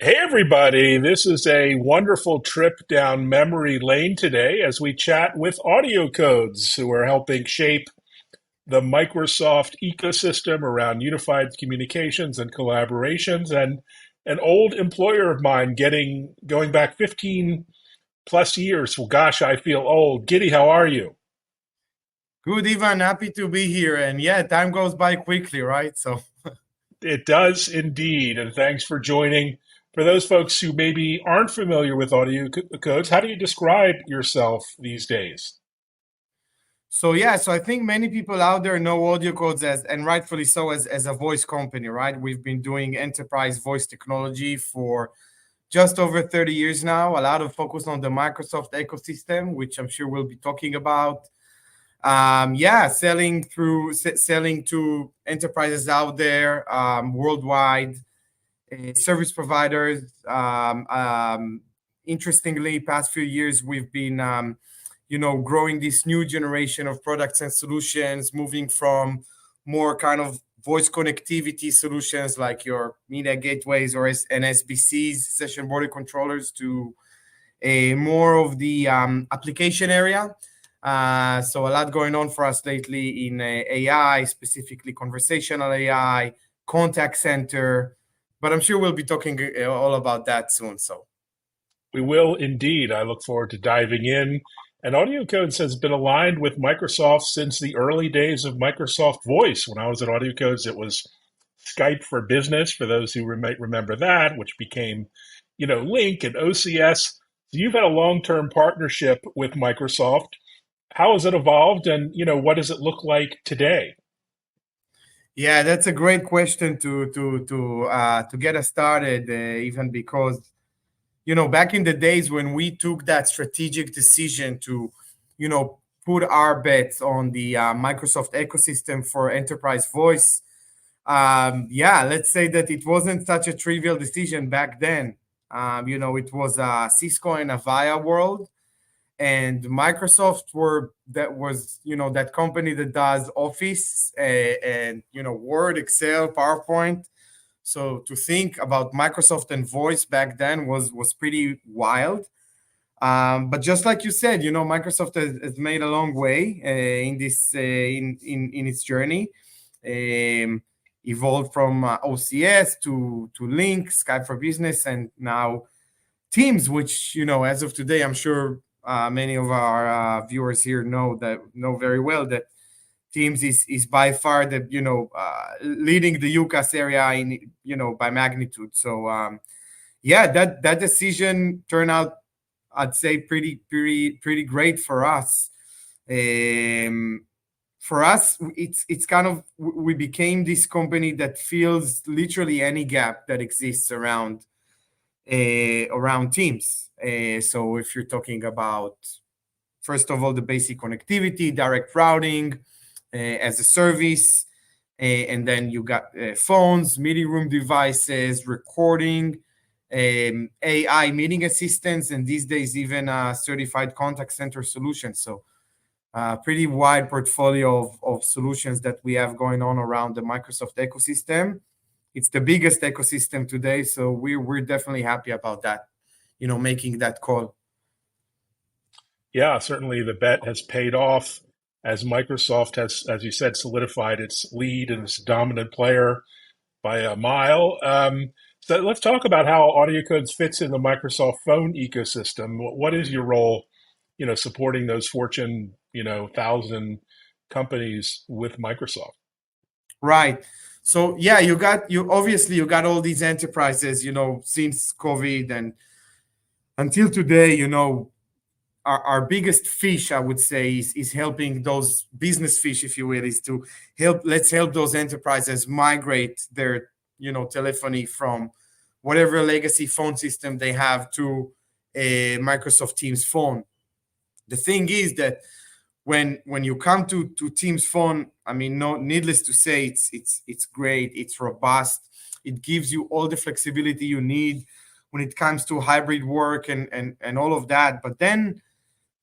Hey, everybody. This is a wonderful trip down memory lane today as we chat with AudioCodes, who are helping shape the Microsoft ecosystem around unified communications and collaborations. And an old employer of mine going back 15 plus years. Well, gosh, I feel old. Giddy, how are you? Good, Ivan. Happy to be here. And yeah, time goes by quickly, right? So, It does indeed. And thanks for joining. For those folks who maybe aren't familiar with AudioCodes, how do you describe yourself these days? so I think many people out there know AudioCodes as, and rightfully so, as a voice company, right? We've been doing enterprise voice technology for just over 30 years now. A lot of focus on the Microsoft ecosystem, which I'm sure we'll be talking about. Selling to enterprises out there worldwide, service providers. Interestingly, past few years we've been, growing this new generation of products and solutions, moving from more kind of voice connectivity solutions like your media gateways and SBCs, session border controllers, to a more of the application area. So a lot going on for us lately in AI, specifically conversational AI, contact center, but I'm sure we'll be talking all about that soon. So We will indeed. I look forward to diving in. And AudioCodes has been aligned with Microsoft since the early days of Microsoft Voice. When I was at AudioCodes, it was Skype for Business, for those who might remember that, which became, Link and OCS. So you've had a long-term partnership with Microsoft. How has it evolved, and what does it look like today? yeah, that's a great question to get us started, even because back in the days when we took that strategic decision to put our bets on the Microsoft ecosystem for enterprise voice. Yeah, let's say that it wasn't such a trivial decision back then. It was a Cisco and Avaya world, and Microsoft was that company that does Office and Word, Excel, PowerPoint. So to think about Microsoft and voice back then was pretty wild. But just like you said, Microsoft has made a long way in this in its journey. Evolved from OCS to Link, Skype for Business, and now Teams, which as of today, I'm sure many of our viewers here know very well that Teams is by far the leading the UCaaS area in by magnitude. So yeah, that decision turned out, I'd say, pretty great for us. For us, it's kind of, we became this company that fills literally any gap that exists around Teams. So if you're talking about, first of all, the basic connectivity, direct routing as a service, and then you got phones, meeting room devices, recording, AI meeting assistants, and these days even certified contact center solutions. So pretty wide portfolio of solutions that we have going on around the Microsoft ecosystem. It's the biggest ecosystem today, so we're definitely happy about that, making that call. Yeah, certainly the bet has paid off as Microsoft has, as you said, solidified its lead and its dominant player by a mile. So let's talk about how AudioCodes fits in the Microsoft Phone ecosystem. What is your role, supporting those Fortune, 1,000 companies with Microsoft? Right. So yeah, you got all these enterprises, since COVID and until today, our biggest fish, I would say, is helping those business fish, if you will, is to let's help those enterprises migrate their, telephony from whatever legacy phone system they have to a Microsoft Teams phone. The thing is that when you come to Teams Phone, I mean, no, needless to say, it's great, it's robust, it gives you all the flexibility you need when it comes to hybrid work and all of that. But then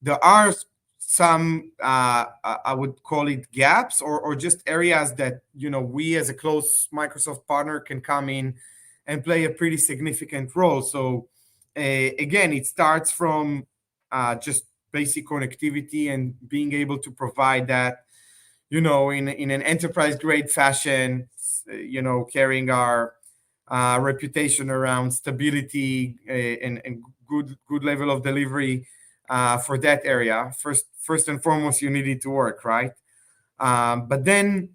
there are some I would call it gaps or just areas that we as a close Microsoft partner can come in and play a pretty significant role. So again, it starts from just basic connectivity and being able to provide that, in an enterprise grade fashion, carrying our reputation around stability and good level of delivery for that area. First and foremost, you need it to work, right? But then,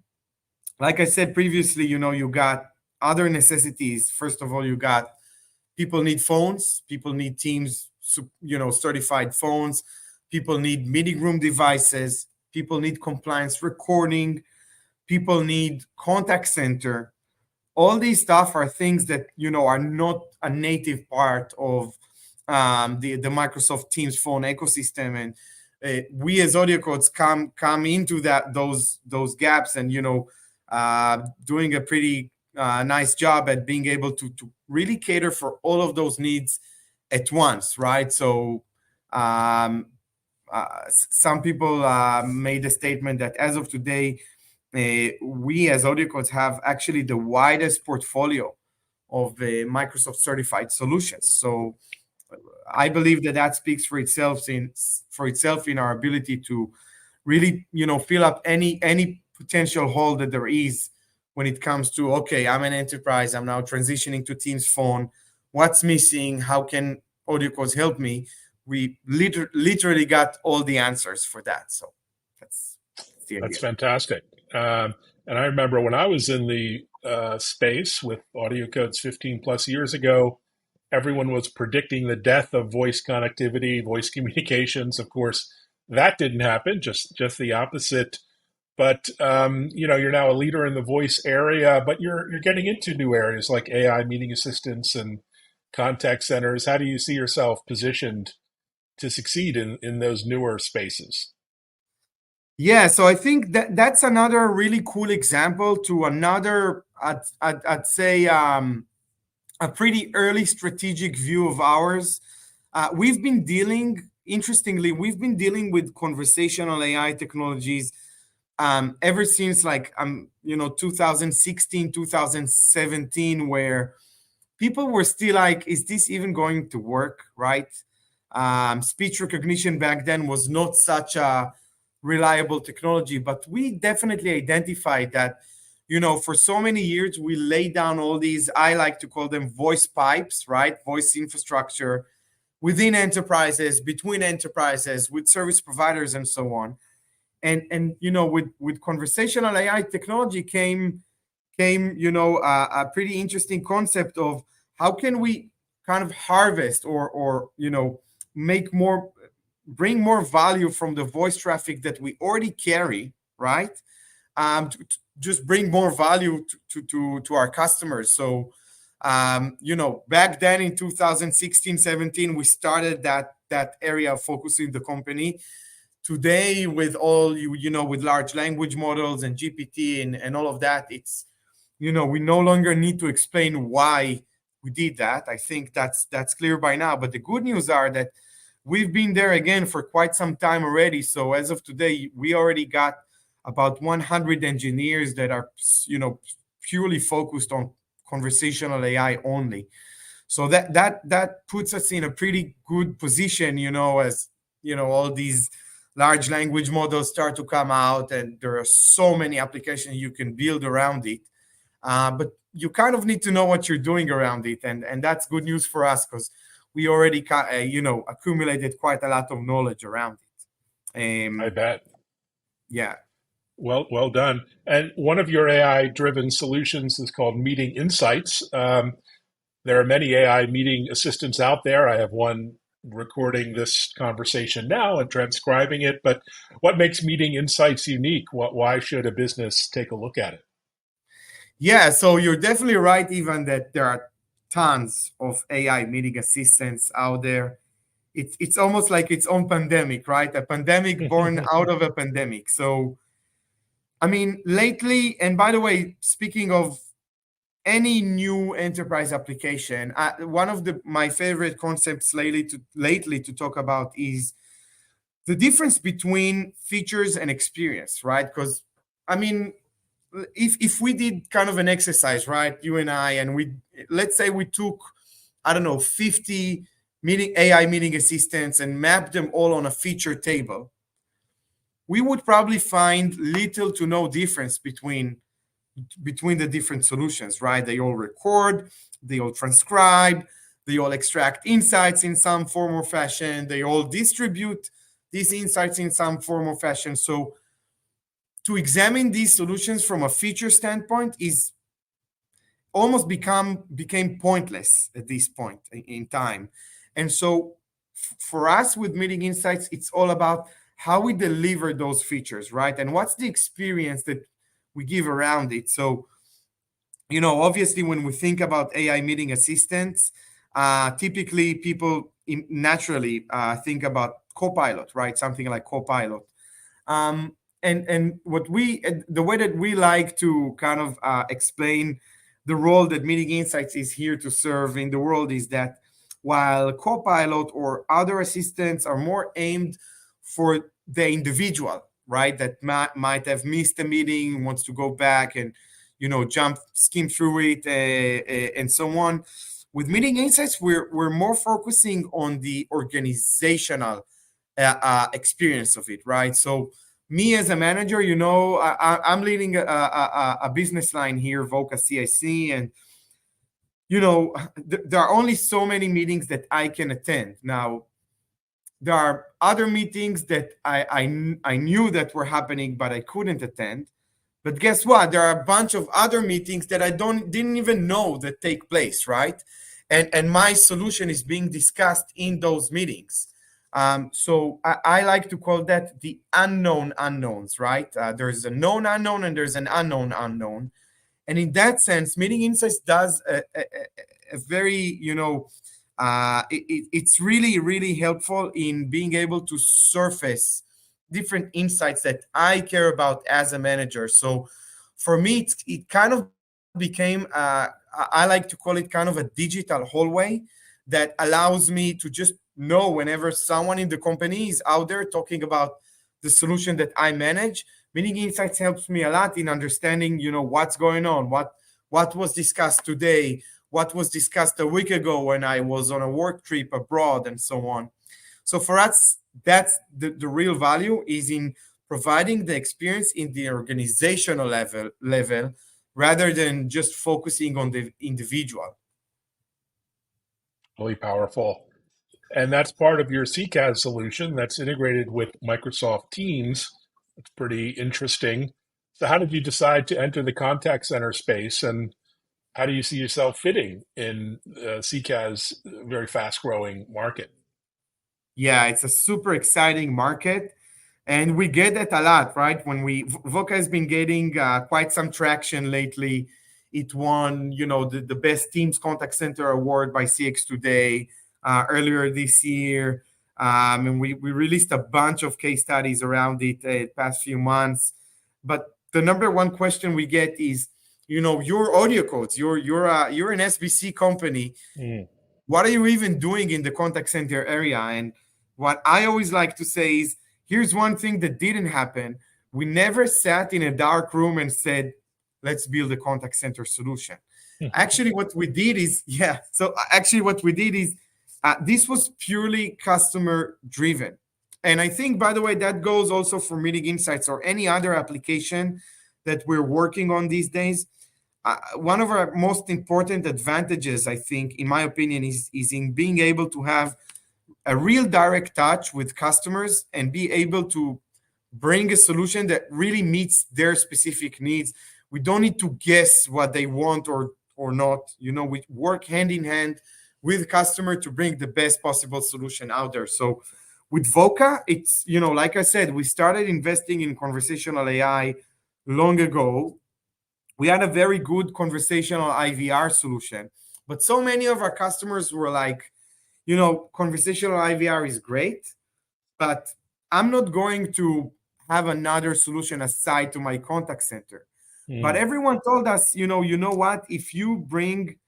like I said previously, you got other necessities. First of all, you got people need phones, people need Teams, certified phones, people need meeting room devices, people need compliance recording, people need contact center. All these stuff are things that are not a native part of the Microsoft Teams Phone ecosystem, and we as AudioCodes come into those gaps, and doing a pretty nice job at being able to really cater for all of those needs at once, right? So some people made a statement that as of today, we as AudioCodes have actually the widest portfolio of Microsoft certified solutions. So I believe that speaks for itself in our ability to really, fill up any potential hole that there is when it comes to, okay, I'm an enterprise, I'm now transitioning to Teams Phone. What's missing? How can AudioCodes help me? We literally got all the answers for that. So that's the idea. That's fantastic. And I remember when I was in the space with AudioCodes 15 plus years ago, everyone was predicting the death of voice connectivity, voice communications. Of course, that didn't happen, just the opposite. But you're now a leader in the voice area, but you're getting into new areas like AI meeting assistants and contact centers. How do you see yourself positioned to succeed in those newer spaces? Yeah, so I think that's another really cool example to another, I'd say, a pretty early strategic view of ours. Interestingly, we've been dealing with conversational AI technologies ever since 2016, 2017, where people were still like, is this even going to work, right? Speech recognition back then was not such a reliable technology, but we definitely identified that, for so many years, we laid down all these, I like to call them voice pipes, right? Voice infrastructure within enterprises, between enterprises, with service providers, and so on. And with conversational AI technology came a pretty interesting concept of how can we kind of harvest or bring more value from the voice traffic that we already carry, right? To just bring more value to our customers. So back then in 2016, 17, we started that area of focusing the company. Today, with all with large language models and GPT and all of that, it's we no longer need to explain why we did that. I think that's clear by now. But the good news are that we've been there again for quite some time already. So as of today, we already got about 100 engineers that are purely focused on conversational AI only. So that puts us in a pretty good position, as all these large language models start to come out, and there are so many applications you can build around it. But you kind of need to know what you're doing around it, and that's good news for us because we already accumulated quite a lot of knowledge around it. I bet. Yeah. Well done. And one of your AI-driven solutions is called Meeting Insights. There are many AI meeting assistants out there. I have one recording this conversation now and transcribing it. But what makes Meeting Insights unique? Why should a business take a look at it? Yeah, so you're definitely right, Ivan, that there are tons of AI meeting assistants out there. It's almost like its own pandemic, right? A pandemic born out of a pandemic. So, I mean, lately, and by the way, speaking of any new enterprise application, one of my favorite concepts lately to talk about is the difference between features and experience, right? Because, I mean, if we did kind of an exercise, right, you and I, and we let's say we took, I don't know, 50 AI meeting assistants and mapped them all on a feature table, we would probably find little to no difference between the different solutions, right? They all record, they all transcribe, they all extract insights in some form or fashion, they all distribute these insights in some form or fashion. So to examine these solutions from a feature standpoint is almost became pointless at this point in time. And so for us with Meeting Insights, it's all about how we deliver those features, right? And what's the experience that we give around it. So, obviously when we think about AI meeting assistants, typically people naturally think about Copilot, right? Something like Copilot. And the way that we like to kind of explain the role that Meeting Insights is here to serve in the world is that while Copilot or other assistants are more aimed for the individual, right, that might have missed a meeting, wants to go back and skim through it and so on. With Meeting Insights, we're more focusing on the organizational experience of it, right? So me as a manager, I'm leading a business line here, Voca CIC, and there are only so many meetings that I can attend. Now, there are other meetings that I knew that were happening, but I couldn't attend. But guess what? There are a bunch of other meetings that I didn't even know that take place, right? And my solution is being discussed in those meetings. So I like to call that the unknown unknowns, right? There's a known unknown and there's an unknown unknown. And in that sense, Meeting Insights does a very, it's really, really helpful in being able to surface different insights that I care about as a manager. So for me, it kind of became, I like to call it kind of a digital hallway that allows me to just know whenever someone in the company is out there talking about the solution that I manage. Meeting Insights helps me a lot in understanding, what's going on, what was discussed today, what was discussed a week ago when I was on a work trip abroad, and so on. So for us, that's the real value is in providing the experience in the organizational level rather than just focusing on the individual. Really powerful. And that's part of your CCaaS solution that's integrated with Microsoft Teams. It's pretty interesting. So how did you decide to enter the contact center space, and how do you see yourself fitting in CCaaS very fast-growing market? Yeah, it's a super exciting market, and we get that a lot, right? Voca has been getting quite some traction lately. It won, the best Teams contact center award by CX Today earlier this year. And we released a bunch of case studies around it the past few months. But the number one question we get is, your AudioCodes, you're an SBC company. What are you even doing in the contact center area? And what I always like to say is, here's one thing that didn't happen. We never sat in a dark room and said, let's build a contact center solution. Actually, what we did is, this was purely customer driven. And I think, by the way, that goes also for Meeting Insights or any other application that we're working on these days. One of our most important advantages, I think, in my opinion, is in being able to have a real direct touch with customers and be able to bring a solution that really meets their specific needs. We don't need to guess what they want or not. We work hand in hand with customer to bring the best possible solution out there. So with Voca, it's, like I said, we started investing in conversational AI long ago. We had a very good conversational IVR solution, but so many of our customers were like, conversational IVR is great, but I'm not going to have another solution aside to my contact center. But everyone told us, you know what? If you bring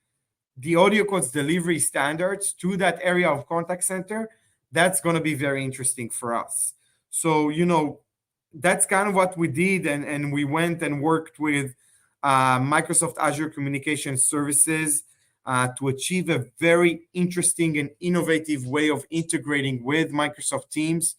the AudioCodes delivery standards to that area of contact center, that's going to be very interesting for us. So, that's kind of what we did. And we went and worked with Microsoft Azure Communication Services to achieve a very interesting and innovative way of integrating with Microsoft Teams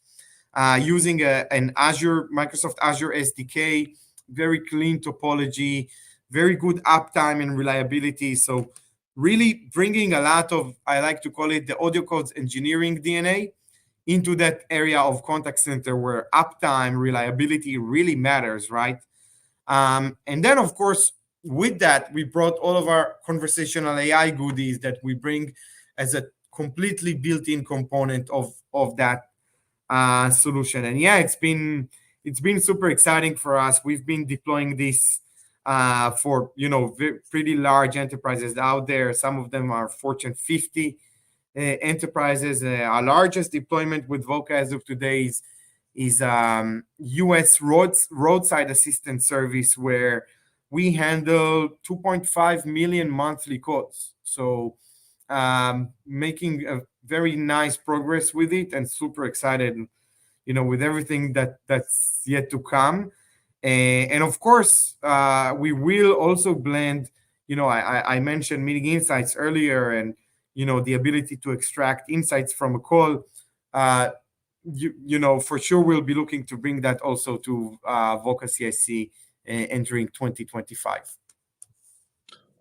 using an Microsoft Azure SDK, very clean topology, very good uptime and reliability. So really bringing a lot of, I like to call it the AudioCodes engineering DNA into that area of contact center where uptime, reliability really matters, right? And then, of course, with that, we brought all of our conversational AI goodies that we bring as a completely built-in component of that solution. And yeah, it's been super exciting for us. We've been deploying this for pretty large enterprises out there. Some of them are Fortune 50 enterprises. Our largest deployment with Voca as of today is U.S. roadside assistance service, where we handle 2.5 million monthly calls. So making a very nice progress with it, and super excited, with everything that's yet to come. And of course, we will also blend, I mentioned meeting insights earlier, and, the ability to extract insights from a call. For sure, we'll be looking to bring that also to Voca CIC entering 2025.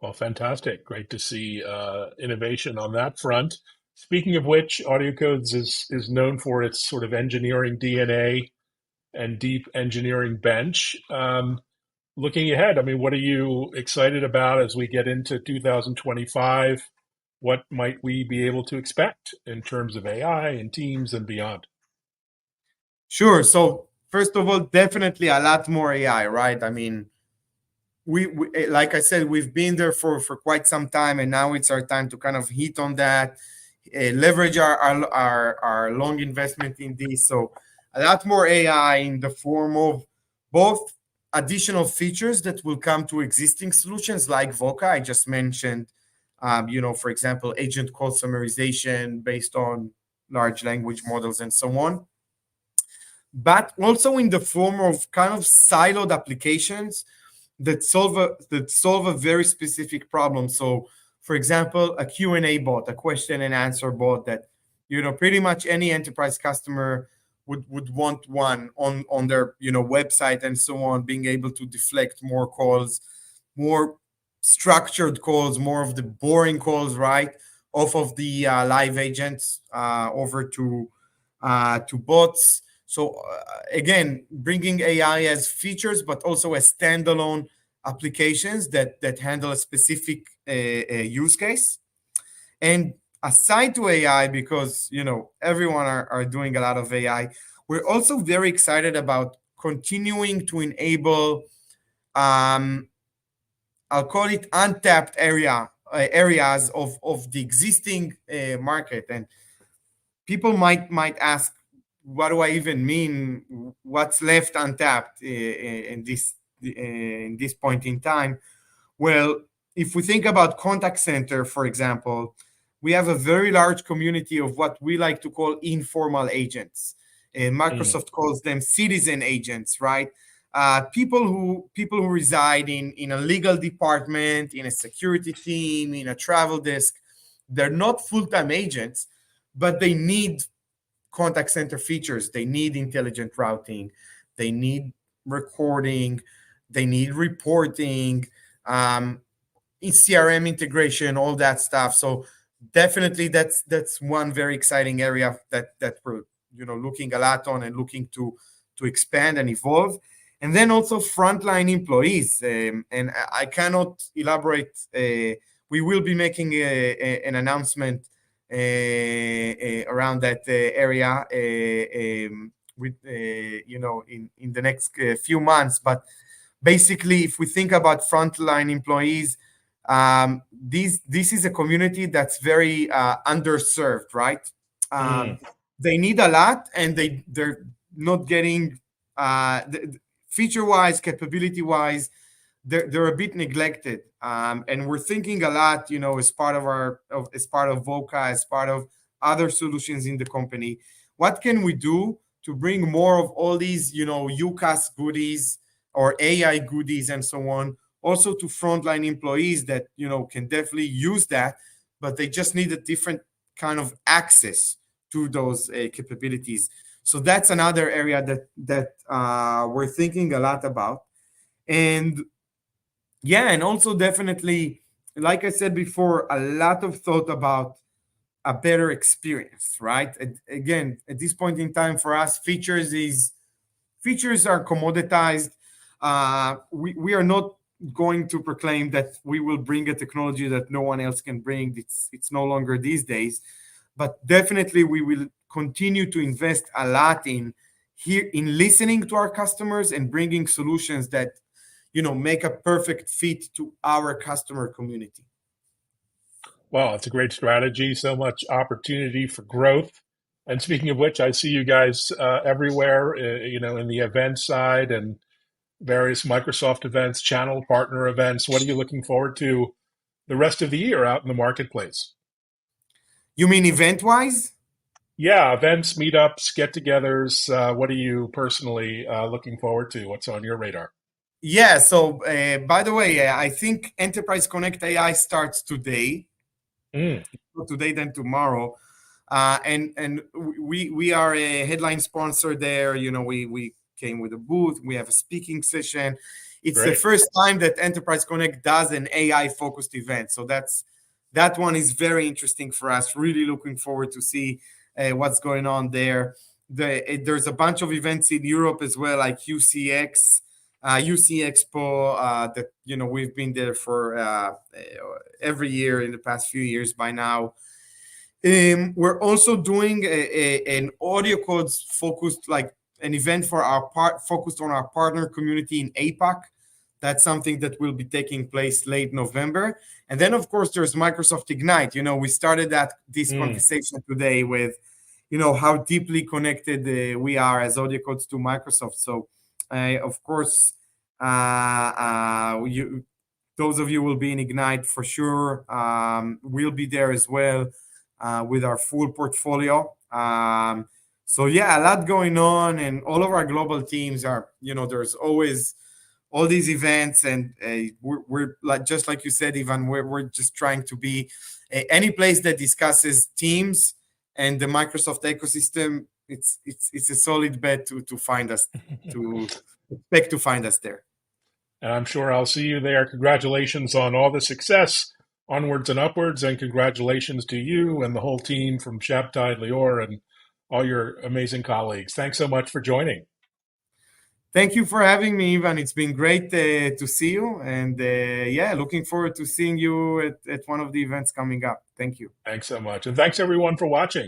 Well, fantastic. Great to see innovation on that front. Speaking of which, AudioCodes is known for its sort of engineering DNA and deep engineering bench. Looking ahead, I mean, what are you excited about as we get into 2025? What might we be able to expect in terms of AI and Teams and beyond? Sure. So first of all, definitely a lot more AI, right? I mean, we like I said, we've been there for quite some time, and now it's our time to kind of hit on that, leverage our long investment in this. So a lot more AI in the form of both additional features that will come to existing solutions like Voca. I just mentioned, for example, agent call summarization based on large language models and so on. But also in the form of kind of siloed applications that solve a very specific problem. So, for example, a Q&A bot, a question and answer bot that, pretty much any enterprise customer would want one on their, website and so on, being able to deflect more calls, more structured calls, more of the boring calls, right, off of the live agents over to bots. So again, bringing AI as features, but also as standalone applications that handle a specific use case. And aside to AI, because everyone are doing a lot of AI, we're also very excited about continuing to enable, I'll call it untapped areas of the existing market. And people might ask, what do I even mean? What's left untapped in this point in time? Well, if we think about contact center, for example, we have a very large community of what we like to call informal agents. And Microsoft calls them citizen agents, right? People who reside in a legal department, in a security team, in a travel desk. They're not full-time agents, but they need contact center features. They need intelligent routing. They need recording. They need reporting, CRM integration, all that stuff. So definitely that's one very exciting area that we're looking a lot on and looking to expand and evolve. And then also frontline employees. And I cannot elaborate. We will be making an announcement around that area with in the next few months. But basically, if we think about frontline employees, this is a community that's very underserved, right? They need a lot, and they're not getting feature-wise, capability-wise, they're a bit neglected. And we're thinking a lot, as part of Voca, as part of other solutions in the company. What can we do to bring more of all these, UCaaS goodies or AI goodies and so on also to frontline employees that can definitely use that, but they just need a different kind of access to those capabilities. So that's another area that we're thinking a lot about. And yeah, and also definitely, like I said before, a lot of thought about a better experience, right? Again, at this point in time for us, features are commoditized. We are not going to proclaim that we will bring a technology that no one else can bring. It's no longer these days, but definitely we will continue to invest a lot in listening to our customers and bringing solutions that make a perfect fit to our customer community. Well, it's a great strategy. So much opportunity for growth. And speaking of which, I see you guys everywhere, in the event side and various Microsoft events, channel partner events. What are you looking forward to the rest of the year out in the marketplace? You mean event-wise? Yeah, events, meetups, get-togethers. What are you personally looking forward to? What's on your radar? Yeah, so by the way, I think Enterprise Connect AI starts today. Not today, then tomorrow. And we are a headline sponsor there. We came with a booth. We have a speaking session. It's Great. the first time that Enterprise Connect does an AI-focused event. So that one is very interesting for us. Really looking forward to see what's going on there. There's a bunch of events in Europe as well, like UCX, UC Expo, that we've been there for every year in the past few years by now. We're also doing an AudioCodes focused, like an event for focused on our partner community in APAC. That's something that will be taking place late November. And then, of course, there's Microsoft Ignite. We started this conversation today with, how deeply connected we are as AudioCodes to Microsoft. So, of course, those of you will be in Ignite for sure. We'll be there as well with our full portfolio. So yeah, a lot going on, and all of our global teams are, there's always all these events, and we're just like you said, Ivan, we're just trying to be any place that discusses Teams and the Microsoft ecosystem. It's a solid bet to find us, to expect to find us there. And I'm sure I'll see you there. Congratulations on all the success, onwards and upwards, and congratulations to you and the whole team from Shabtai, Lior, and all your amazing colleagues. Thanks so much for joining. Thank you for having me, Ivan. It's been great to see you. And looking forward to seeing you at one of the events coming up. Thank you. Thanks so much. And thanks everyone for watching.